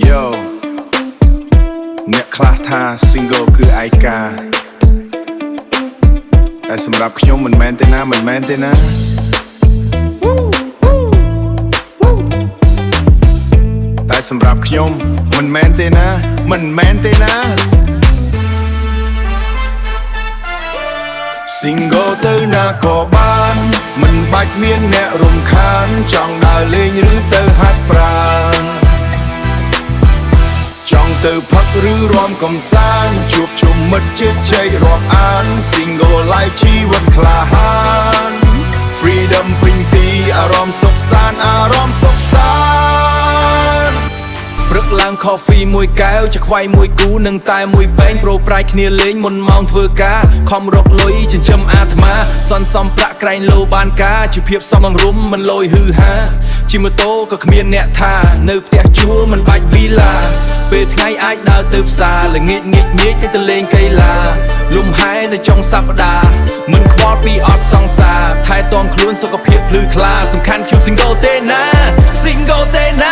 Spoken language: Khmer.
Yo អ្នកខ្លះថា single គឺឯកាតែសម្រាប់ខ្ញុំមិនមែនទេណាតែសម្រាប់ខ្ញុំមិនមែនទេណាSingle ទៅណាក៏បានមិនបាច់មានអ្នករំខានចង់ដើរលេងឬទៅហាត់ប្រាណចង់ទៅផឹកឬរាំកំសាន្តជួបជុំមិត្តជិតជែករាប់អាន Single life ជីវិតក្លាហាន Freedom ពេញទីអារម្មណ៍សុខសាន្តព្រឹកឡើង coffee មួយកែវចាខ្វៃមួយគូនិងតែមួយពេងប្រូប្រៃគ្នាលេងមុនម៉ោងធ្វើការខំរកលុយចិញ្ចឹមអាត្មាសន្សំប្រាក់ក្រែងលោបានការជាភាពសមរម្យមិនលយហឺហាជិះម៉ូតូក៏គ្មានអ្នកថានៅផ្ទះជួលមិនបាច់វីឡាពេលថ្ងៃអាចដើរទៅផ្សារល្ងាចញៀចទៅលេងកីឡាលំហែនៅចុងសប្តាហ៍មិនខ្វល់ពីអត់សង្សារថែទាំខ្លួនសុខភាពភ្លឺថ្លាសំខាន់ខ្ញុំ single ទេណា